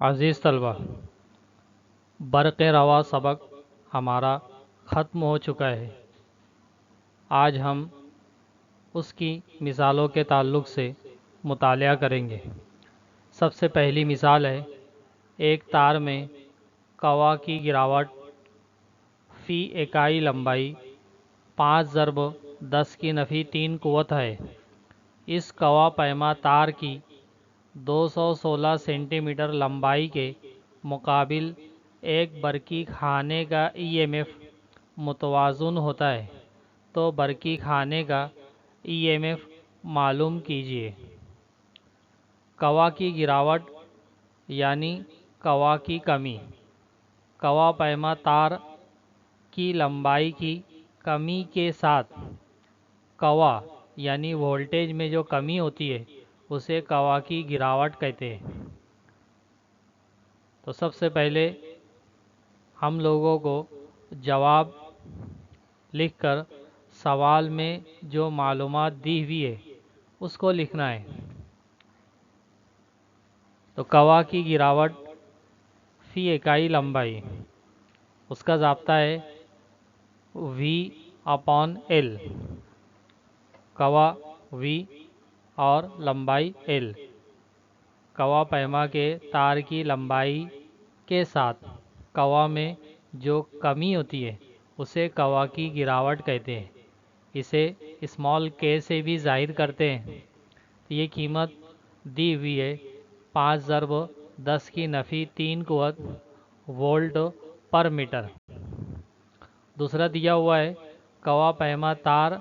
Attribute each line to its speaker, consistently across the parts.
Speaker 1: अज़ीज़ तलबा, बरक़ रवा सबक हमारा ख़त्म हो चुका है। आज हम उसकी मिसालों के ताल्लुक़ से मुतालिया करेंगे। सबसे पहली मिसाल है, एक तार में कवा की गिरावट फ़ी इकाई लंबाई 5×10⁻³ क़ुव्वत है। इस कवा पैमा तार की 216 सेंटीमीटर लंबाई के मुकाबिल एक बरकी खाने का ईएमएफ मुतवाज़ुन होता है। तो बरकी खाने का ईएमएफ मालूम कीजिए। कवा की गिरावट यानी कवा की कमी। कवा पैमा तार की लंबाई की कमी के साथ कवा यानी वोल्टेज में जो कमी होती है उसे कवा की गिरावट कहते हैं। तो सबसे पहले हम लोगों को जवाब लिखकर सवाल में जो मालूमात दी हुई है उसको लिखना है। तो कवा की गिरावट फ़ी इकाई लंबाई, उसका ज़ाब्ता है V/L। कवा V और लंबाई L। कवा पैमा के तार की लंबाई के साथ कवा में जो कमी होती है उसे कवा की गिरावट कहते हैं। इसे स्मॉल k से भी ज़ाहिर करते हैं। तो ये कीमत दी हुई है 5×10⁻³ क़ुव्वत वोल्ट पर मीटर। दूसरा दिया हुआ है, कवा पैमा तार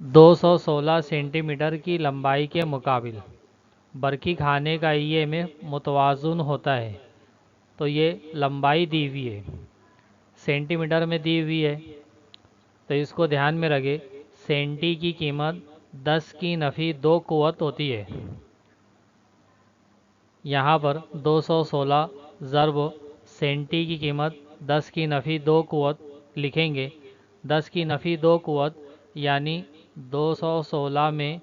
Speaker 1: 216 सेंटीमीटर की लंबाई के मुकाबिल बरकी खाने का ईएमएफ मुतवाज़ुन होता है। तो ये लंबाई दी हुई है, सेंटीमीटर में दी हुई है। तो इसको ध्यान में रखें, सेंटी की कीमत 10⁻² क़ुव्वत होती है। यहाँ पर 216 ज़रब सेंटी की कीमत 10⁻² क़ुव्वत लिखेंगे। 10⁻² क़ुव्वत यानी 216 में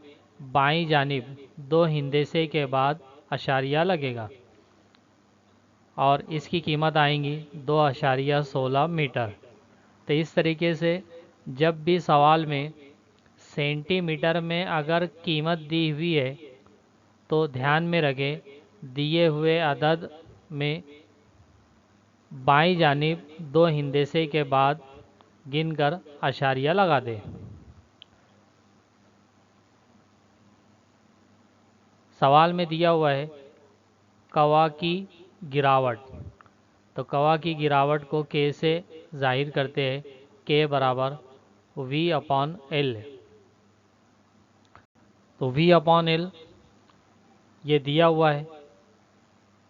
Speaker 1: बाईं जानिब 2 हिंदेसे के बाद अशारिया लगेगा और इसकी कीमत आएंगी 2.16 मीटर। तो इस तरीके से जब भी सवाल में सेंटीमीटर में अगर कीमत दी हुई है तो ध्यान में रखें, दिए हुए अदद में बाईं जानिब 2 हिंदेसे के बाद गिनकर अशारिया लगा दें। सवाल में दिया हुआ है कवा की गिरावट। तो कवा की गिरावट को K से जाहिर करते हैं, K बराबर V/L। तो V/L ये दिया हुआ है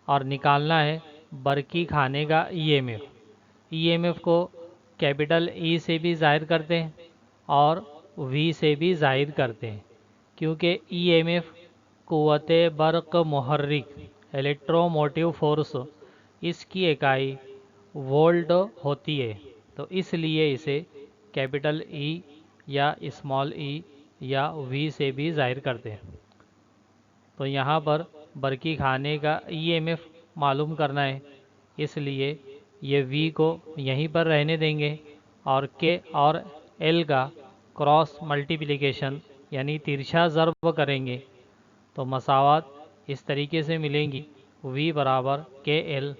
Speaker 1: और निकालना है बरकी खाने का ईएमएफ। ईएमएफ को कैपिटल E से भी जाहिर करते हैं और V से भी जाहिर करते हैं, क्योंकि ईएमएफ क़ुव्वते बर्क़ मुहर्रिक इलेक्ट्रोमोटिव फोर्स इसकी इकाई वोल्ट होती है। तो इसलिए इसे कैपिटल E या स्मॉल e या V से भी जाहिर करते हैं। तो यहाँ पर बरकी खाने का ईएमएफ मालूम करना है, इसलिए ये V को यहीं पर रहने देंगे और K और L का क्रॉस मल्टीप्लिकेशन यानी तिरछा ज़र्ब करेंगे तो मसावत इस तरीके से मिलेंगी। V बराबर KL,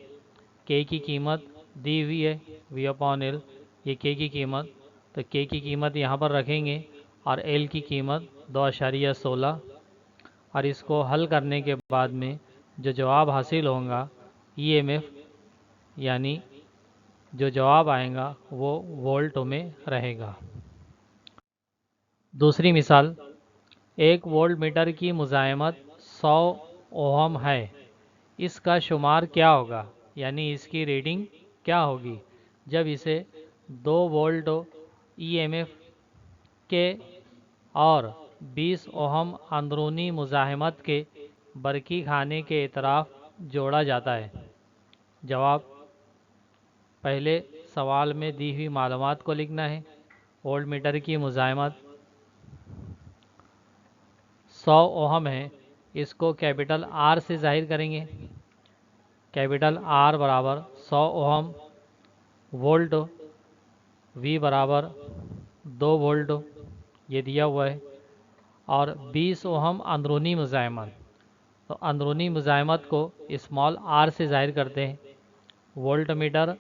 Speaker 1: K की कीमत दी हुई है V/L, ये K की कीमत, तो K की कीमत यहाँ पर रखेंगे और L की कीमत 2.16 और इसको हल करने के बाद में जो जवाब हासिल होगा EMF यानी जो जवाब आएगा वो वोल्ट में रहेगा। दूसरी मिसाल, एक वोल्ट मीटर की मुज़ाहमत 100 ओहम है, इसका शुमार क्या होगा, यानी इसकी रीडिंग क्या होगी जब इसे 2 वोल्ट EMF के और 20 ओहम अंदरूनी मुज़ाहमत के बरकी खाने के इतराफ़ जोड़ा जाता है। जवाब, पहले सवाल में दी हुई मालूमात को लिखना है। वोल्ट मीटर की मुज़ाहमत 100 ओहम है, इसको कैपिटल R से जाहिर करेंगे। कैपिटल R बराबर 100 ओहम, वोल्ट V बराबर 2 वोल्ट ये दिया हुआ है, और 20 ओहम अंदरूनी मुज़ाहमत, तो अंदरूनी मुज़ाहमत को स्मॉल r से जाहिर करते हैं। वोल्ट मीटर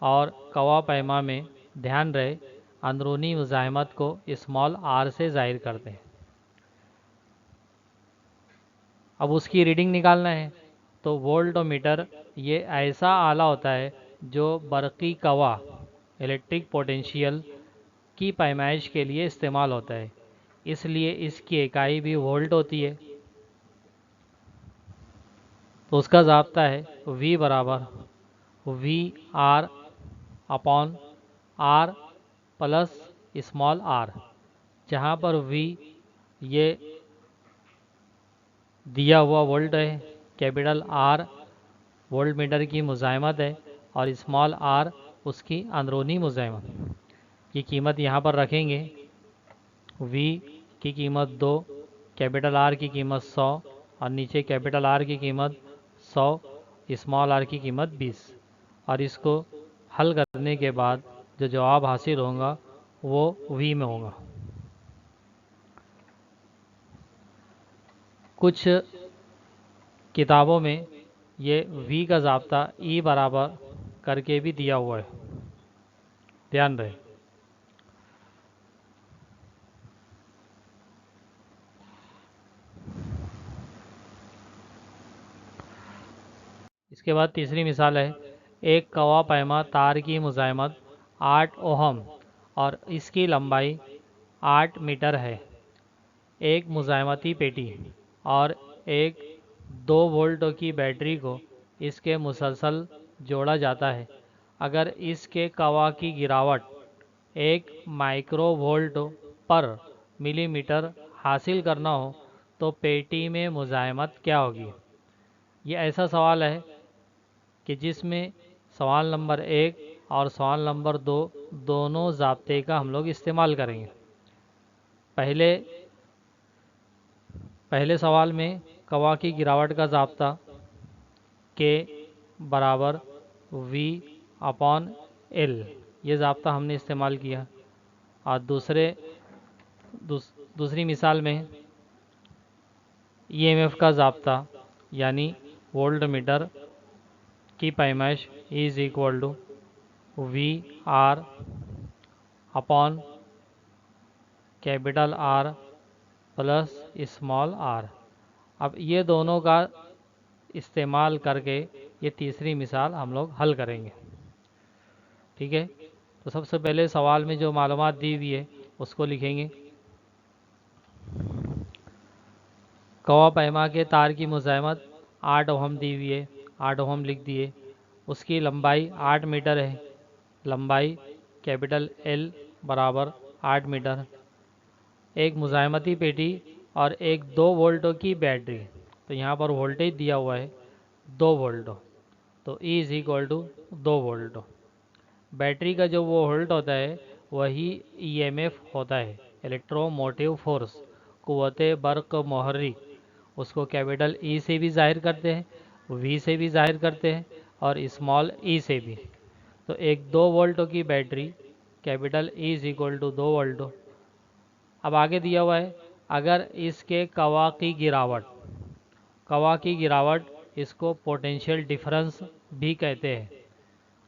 Speaker 1: और कवा पैमा में ध्यान रहे अंदरूनी मुज़ाहमत को स्मॉल r से जाहिर करते हैं। अब उसकी रीडिंग निकालना है, तो वोल्ट मीटर ये ऐसा आला होता है जो बरक़ी कवा इलेक्ट्रिक पोटेंशियल की पैमाइश के लिए इस्तेमाल होता है, इसलिए इसकी इकाई भी वोल्ट होती है। तो उसका ज़ाब्ता है V बराबर VR upon R plus small r, जहाँ पर V ये दिया हुआ वोल्ट है, कैपिटल R वोल्ट मीटर की मुज़ाहमत है और स्मॉल r उसकी अंदरूनी मुज़ाहमत। की कीमत यहाँ पर रखेंगे, V की कीमत 2, कैपिटल R की कीमत 100 और नीचे कैपिटल R की कीमत 100, स्मॉल r की कीमत 20, और इसको हल करने के बाद जो जवाब हासिल होगा वो V में होगा। कुछ किताबों में ये V का ज़ाब्ता E बराबर करके भी दिया हुआ है, ध्यान रहे। इसके बाद तीसरी मिसाल है, एक कवा पैमा तार की मुज़ाहमत 8 ओहम और इसकी लंबाई 8 मीटर है। एक मुज़ाहमती पेटी और एक 2 वोल्ट की बैटरी को इसके मुसलसल जोड़ा जाता है। अगर इसके कवा की गिरावट 1 माइक्रो वोल्ट पर मिलीमीटर हासिल करना हो तो पेटी में मुज़ाहमत क्या होगी। ये ऐसा सवाल है कि जिसमें सवाल नंबर 1 और सवाल नंबर 2 दोनों ज़ाब्ते का हम लोग इस्तेमाल करेंगे। पहले सवाल में कवा की गिरावट का ज़ाब्ता के बराबर V अपॉन L, ये ज़ाब्ता हमने इस्तेमाल किया। और दूसरी मिसाल में EMF का ज़ाब्ता यानी वोल्ट मीटर की पैमाइश is equal to VR upon capital R plus small r। अब ये दोनों का इस्तेमाल करके ये तीसरी मिसाल हम लोग हल करेंगे, ठीक है। तो सबसे पहले सवाल में जो मालूमात दी हुई है उसको लिखेंगे। कवा पैमा के तार की मुज़ाहमत 8 ओहम दी हुई है, 8 ओहम लिख दिए। उसकी लंबाई 8 मीटर है, लंबाई कैपिटल L बराबर 8 मीटर। एक मुज़ाहमती पेटी और एक 2 वोल्टों की बैटरी, तो यहाँ पर वोल्टेज दिया हुआ है 2 वोल्ट, तो E is equal to 2 volt. Battery का जो वो वोल्ट होता है वही EMF होता है, इलेक्ट्रोमोटिव फोर्स, कुव्वते बर्क मोहर्रिक, उसको कैपिटल E से भी जाहिर करते हैं वी से भी जाहिर करते हैं और स्मॉल ई से भी। तो एक 2 वोल्टों की battery capital E is equal to 2 वोल्टो। अब आगे दिया हुआ है अगर इसके कवा की गिरावट इसको पोटेंशियल डिफरेंस भी कहते हैं।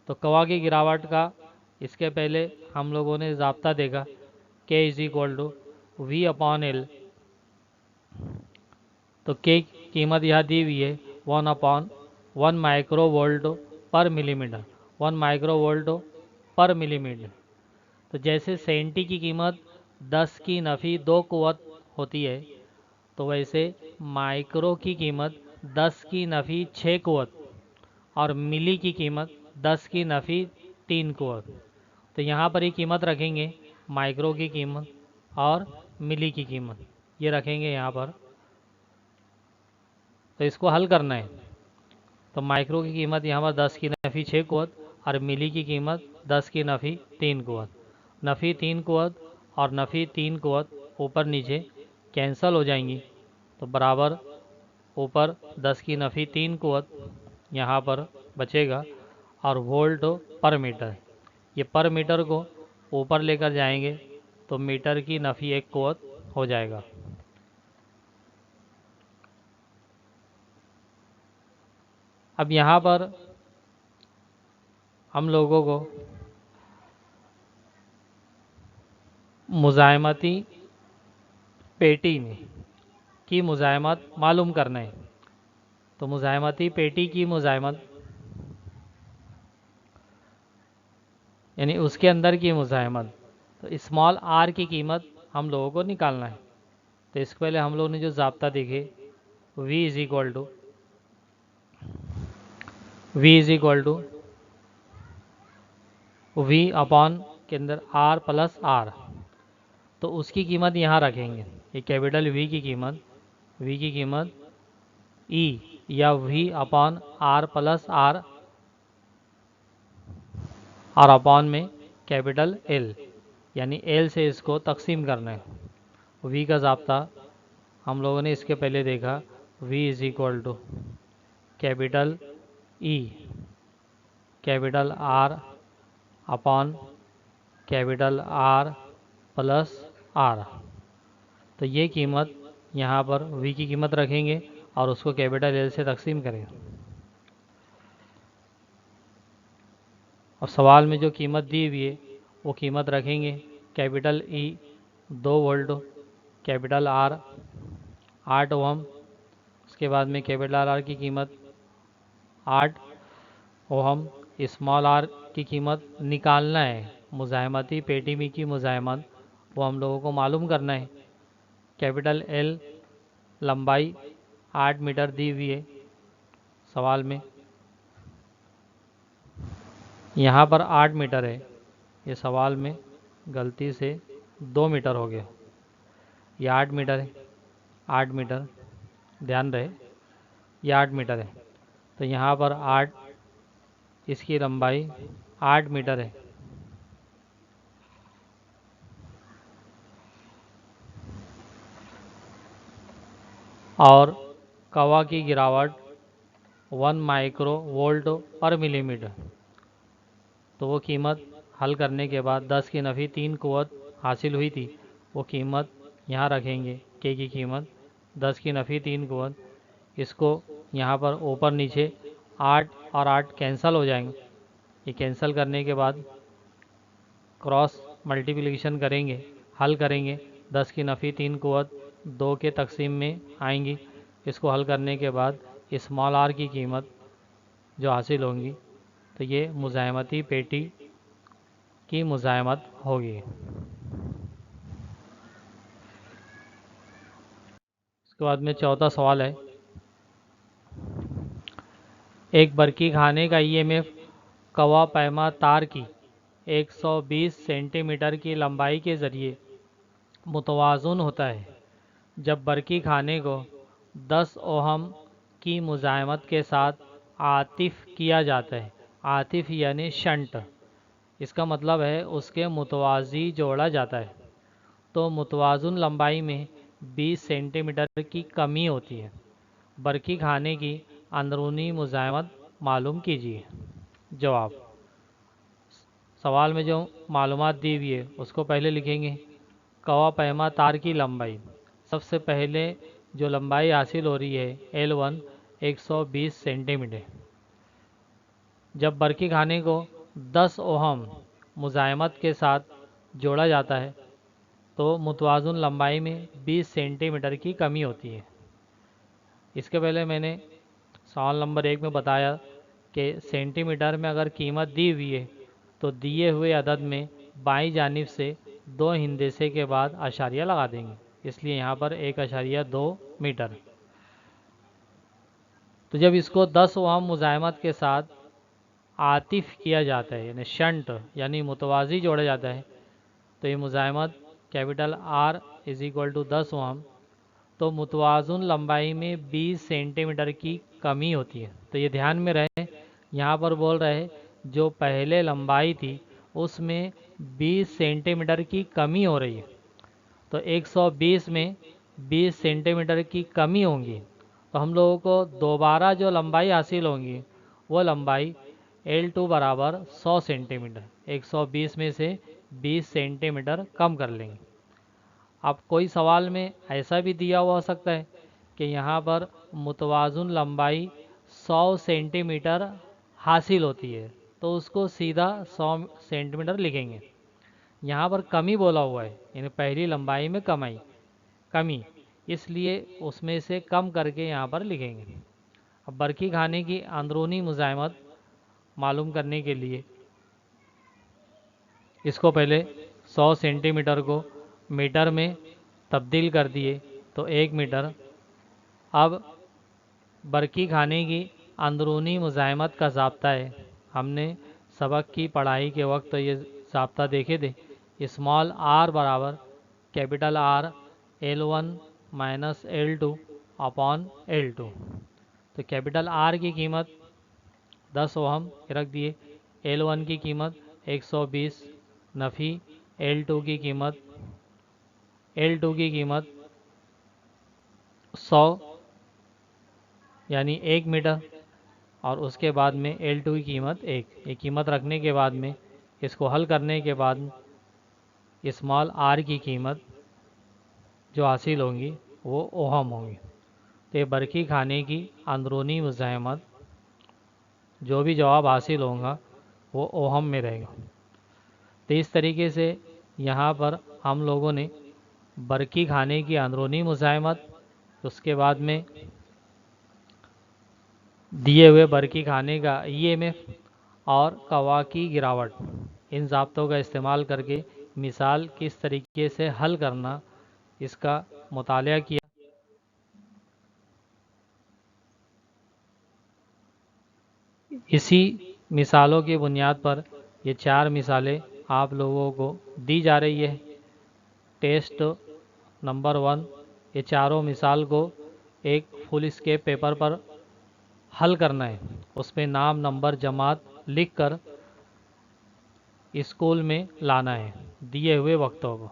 Speaker 1: तो कवा की गिरावट का इसके पहले हम लोगों ने ज़ाब्ता देखा K is equal to V upon L. तो के कीमत यहाँ दी हुई है 1/1 micro volt per millimetre, 1 micro volt per millimetre. तो जैसे सेंटी की कीमत 10 की नफ़ी 2 कुव्वत होती है, तो वैसे माइक्रो की कीमत 10 की नफ़ी 6 कुव्वत और मिली की कीमत 10 की नफ़ी 3 कुव्वत। तो यहाँ पर ये कीमत रखेंगे, माइक्रो की कीमत और मिली की कीमत ये रखेंगे यहाँ पर। तो इसको हल करना है। तो माइक्रो की कीमत यहाँ पर 10 की नफ़ी 6 कुव्वत और मिली की कीमत 10 की नफ़ी 3 कुव्वत। नफ़ी 3 कुव्वत और नफ़ी 3 कुव्वत ऊपर नीचे कैंसल हो जाएंगी, तो बराबर ऊपर 10 की नफ़ी 3 कुव्वत यहाँ पर बचेगा और वोल्ट पर मीटर, ये पर मीटर को ऊपर लेकर जाएंगे तो मीटर की नफ़ी 1 कुव्वत हो जाएगा। अब यहाँ पर हम लोगों को मुज़ाहमती पेटी में की मुज़ाहमत मालूम करना है। तो मुज़ाहमती पेटी की मुज़ाहमत यानी उसके अंदर की मुज़ाहमत, तो स्मॉल आर की कीमत हम लोगों को निकालना है। तो इसके पहले हम लोगों ने जो ज़ाब्ता देखे V is equal to V upon के अंदर R प्लस R। तो उसकी कीमत यहाँ रखेंगे, ये कैपिटल V की कीमत E या V upon R plus R और अपॉन में कैपिटल L, यानी L से इसको तकसीम करना है। V का ज़ाब्ता हम लोगों ने इसके पहले देखा V is equal to capital E capital R upon capital R plus R। तो ये कीमत यहाँ पर V की कीमत रखेंगे और उसको कैपिटल L से तकसीम करेंगे। और सवाल में जो कीमत दी हुई है वो कीमत रखेंगे, capital E 2 volt, capital R 8 ohm, उसके बाद में कैपिटल R की कीमत 8 ओहम, स्मॉल r की कीमत निकालना है। मुज़ाहमती पेटी में की मुज़ाहमत वो हम लोगों को मालूम करना है। कैपिटल L लंबाई 8 मीटर दी हुई है सवाल में, यहाँ पर 8 मीटर है, ये सवाल में गलती से 2 मीटर हो गया, ये 8 मीटर है, 8 मीटर ध्यान रहे, ये 8 मीटर है। तो यहाँ पर 8, इसकी लंबाई 8 मीटर है। और कवा की गिरावट 1 माइक्रो वोल्ट पर मिलीमीटर। तो वो कीमत हल करने के बाद 10 की नफ़ी 3 कुव्वत हासिल हुई थी, वो कीमत यहाँ रखेंगे, के की कीमत 10 की नफ़ी 3 कुव्वत। इसको यहाँ पर ऊपर नीचे 8 और 8 कैंसल हो जाएंगे, ये कैंसल करने के बाद क्रॉस मल्टीप्लिकेशन करेंगे, हल करेंगे, 10 की नफ़ी 3 कुव्वत 2 के तकसीम में आएंगी। इसको हल करने के बाद स्मॉल r की कीमत जो हासिल होंगी, तो ये मुज़ाहमती पेटी की मुज़ाहमत होगी। इसके बाद में चौथा सवाल है, एक बरकी खाने का EMF कवा पैमा तार की 120 सेंटीमीटर की लंबाई के ज़रिए मुतवाज़ुन होता है जब बरकी खाने को 10 ओहम की मुज़ाहमत के साथ आतिफ किया जाता है। आतिफ यानी शंट, इसका मतलब है उसके मुतवाज़ी जोड़ा जाता है। तो मुतवाज़ुन लंबाई में 20 सेंटीमीटर की कमी होती है। बरकी खाने की अंदरूनी मुज़ाहमत मालूम कीजिए। जवाब, सवाल में जो मालूमात दी हुई है उसको पहले लिखेंगे। कवा पैमा तार की लंबाई, सबसे पहले जो लंबाई हासिल हो रही है L1 120 सेंटीमीटर। जब बरकी खाने को 10 ओहम मुज़ाहमत के साथ जोड़ा जाता है तो मुतवाज़ुन लंबाई में 20 सेंटीमीटर की कमी होती है। इसके पहले मैंने सवाल नंबर 1 में बताया कि सेंटीमीटर में अगर कीमत दी हुई है तो दिए हुए अदद में बाईं जानिब से 2 हिंदेसे के बाद अशारिया लगा देंगे, इसलिए यहाँ पर 1.2 मीटर। तो जब इसको 10 ओहम मुज़ाहमत के साथ आतिफ किया जाता है यानी शंट यानी मुतवाज़ी जोड़ा जाता है तो ये मुज़ाहमत कैपिटल R = 10 ओहम, तो मुतवाज़ुन लंबाई में 20 सेंटीमीटर की कमी होती है। तो ये ध्यान में रहे, यहाँ पर बोल रहे हैं जो पहले लंबाई थी उसमें 20 सेंटीमीटर की कमी हो रही है, तो 120 में 20 सेंटीमीटर की कमी होंगी, तो हम लोगों को दोबारा जो लंबाई हासिल होंगी वो लंबाई L2 बराबर 100 सेंटीमीटर, 120 में से 20 सेंटीमीटर कम कर लेंगे। अब कोई सवाल में ऐसा भी दिया हुआ हो सकता है कि यहाँ पर मुतवाज़ुन लंबाई 100 सेंटीमीटर हासिल होती है, तो उसको सीधा 100 सेंटीमीटर लिखेंगे। यहाँ पर कमी बोला हुआ है यानी पहली लंबाई में कमी, इसलिए उसमें से कम करके यहाँ पर लिखेंगे। अब बरकी खाने की अंदरूनी मुज़ाहमत मालूम करने के लिए इसको पहले 100 सेंटीमीटर को मीटर में तब्दील कर दिए तो 1 मीटर। अब बरकी खाने की अंदरूनी मुज़ाहमत का ज़ाब्ता है, हमने सबक की पढ़ाई के वक्त ये ज़ाब्ता देखे थे। स्मॉल r बराबर capital R L1 minus L2 upon L2। तो कैपिटल R की कीमत 10 ओहम रख दिए, L1 की कीमत 120 नफ़ी L2 की कीमत 100 यानी 1 मीटर, और उसके बाद में L2 की कीमत 1। ये कीमत रखने के बाद में इसको हल करने के बाद स्मॉल r की कीमत जो हासिल होंगी वो ओहम होंगी। तो ये बरकी खाने की अंदरूनी मुज़ाहमत जो भी जवाब हासिल होगा वो ओहम में रहेगा। तो इस तरीके से यहाँ पर हम लोगों ने बरकी खाने की अंदरूनी मुज़ाहमत, उसके बाद में दिए हुए बरकी खाने का EMF और कवा की गिरावट, इन ज़ाब्तों का इस्तेमाल करके मिसाल किस तरीके से हल करना इसका मुतालिया किया। इसी मिसालों की बुनियाद पर ये 4 मिसालें आप लोगों को दी जा रही है। टेस्ट नंबर 1, ये चारों मिसाल को एक फुल स्केप पेपर पर हल करना है, उसमें नाम नंबर जमात लिखकर स्कूल में लाना है दिए हुए वक्तों को।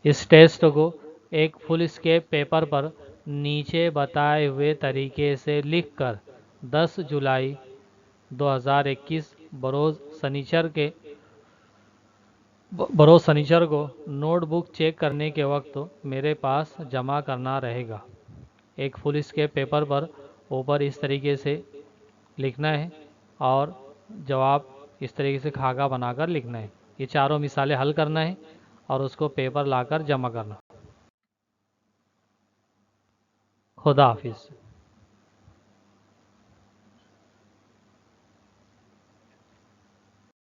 Speaker 1: इस टेस्ट को एक फुल स्केप पेपर पर नीचे बताए हुए तरीके से लिखकर 10 जुलाई 2021 बरोज़ शनिचर को नोटबुक चेक करने के वक्त मेरे पास जमा करना रहेगा। एक फुल स्केप पेपर पर ऊपर इस तरीके से लिखना है और जवाब इस तरीके से खाका बनाकर लिखना है। ये चारों मिसालें हल करना है और उसको पेपर लाकर जमा करना। खुदा हाफिज़।